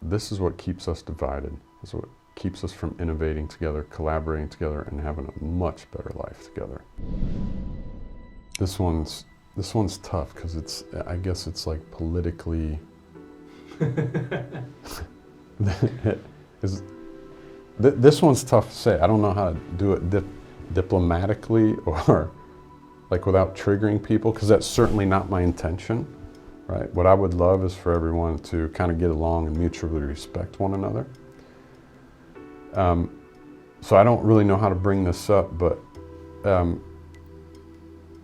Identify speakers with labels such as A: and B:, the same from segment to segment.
A: this is what keeps us divided. This is what keeps us from innovating together, collaborating together, and having a much better life together. This one's tough because I guess it's like politically. This one's tough to say. I don't know how to do it diplomatically or like without triggering people, because that's certainly not my intention, right? What I would love is for everyone to kind of get along and mutually respect one another. So I don't really know how to bring this up, but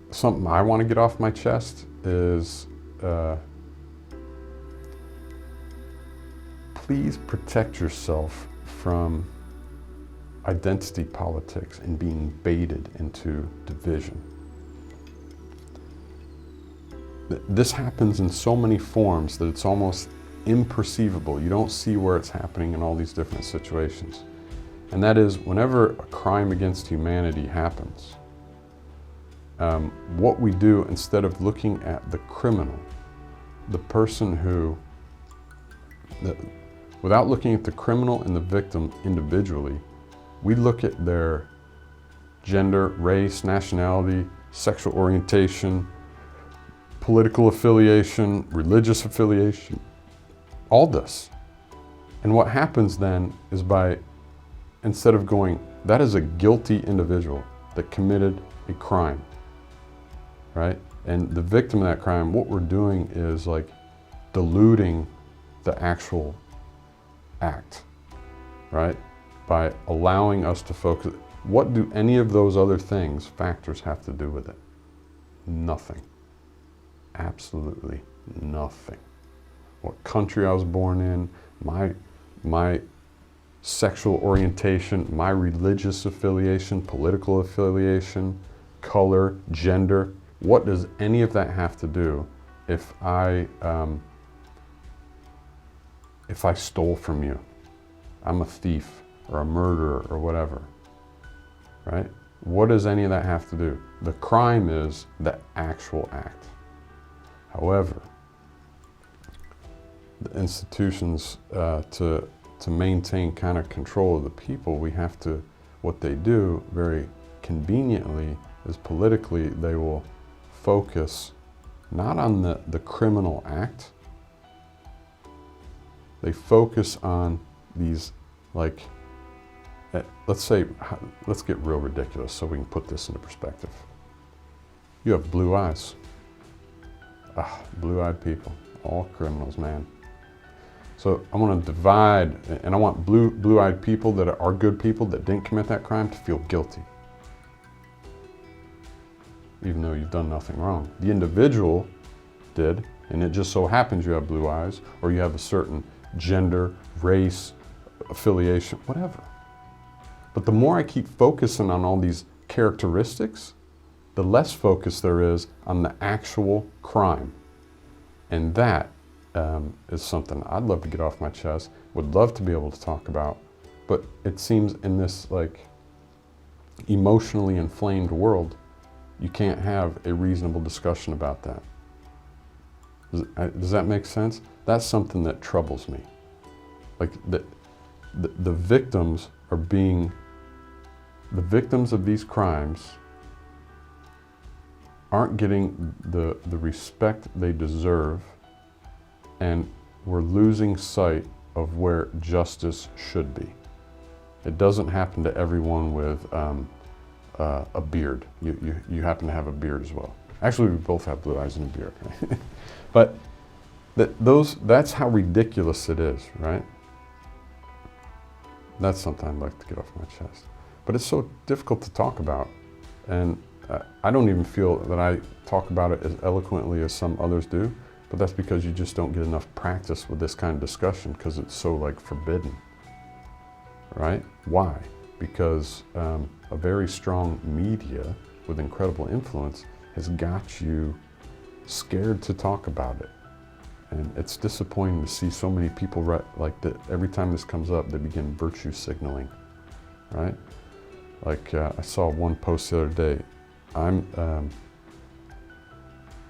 A: something I want to get off my chest is please protect yourself from identity politics and being baited into division. This happens in so many forms that it's almost imperceivable. You don't see where it's happening in all these different situations. And that is, whenever a crime against humanity happens, what we do, instead of looking at the criminal, the person who, without looking at the criminal and the victim individually, we look at their gender, race, nationality, sexual orientation, political affiliation, religious affiliation, all this. And what happens then is, instead of going, that is a guilty individual that committed a crime, right? And the victim of that crime, what we're doing is like diluting the actual act, right? By allowing us to focus. What do any of those other factors have to do with it? Nothing. Absolutely nothing. What country I was born in, my sexual orientation, my religious affiliation, political affiliation, color, gender, what does any of that have to do if I stole from you? I'm a thief or a murderer or whatever, right? What does any of that have to do? The crime is the actual act. However, the institutions, to maintain kind of control of the people, what they do very conveniently is politically, they will focus not on the criminal act. They focus on these, like, let's get real ridiculous so we can put this into perspective. You have blue eyes. Blue-eyed people, all criminals, man. So I want to divide, and I want blue-eyed people that are good people that didn't commit that crime to feel guilty, even though you've done nothing wrong. The individual did, and it just so happens you have blue eyes, or you have a certain gender, race, affiliation, whatever. But the more I keep focusing on all these characteristics, the less focus there is on the actual crime. And that is something I'd love to get off my chest, would love to be able to talk about, but it seems in this like emotionally inflamed world, you can't have a reasonable discussion about that. Does that make sense? That's something that troubles me. Like the victims of these crimes aren't getting the respect they deserve, and we're losing sight of where justice should be. It doesn't happen to everyone with a beard. You happen to have a beard as well. Actually, we both have blue eyes and a beard, right? But that's how ridiculous it is, right? That's something I'd like to get off my chest. But it's so difficult to talk about, and I don't even feel that I talk about it as eloquently as some others do, but that's because you just don't get enough practice with this kind of discussion because it's so like forbidden, right? Why? Because a very strong media with incredible influence has got you scared to talk about it. And it's disappointing to see so many people like that. Every time this comes up, they begin virtue signaling, right? Like I saw one post the other day. I'm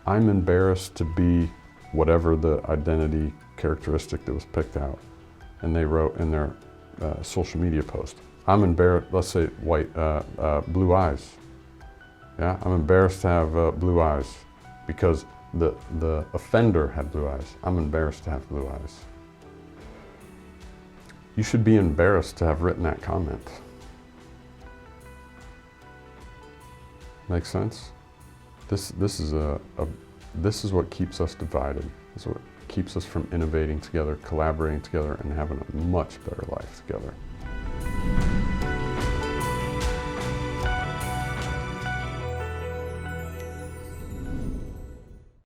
A: embarrassed to be whatever the identity characteristic that was picked out. and they wrote in their social media post, I'm embarrassed, let's say blue eyes. Yeah, I'm embarrassed to have blue eyes because the offender had blue eyes. I'm embarrassed to have blue eyes. You should be embarrassed to have written that comment. Make sense? This is what keeps us divided. This is what keeps us from innovating together, collaborating together, and having a much better life together.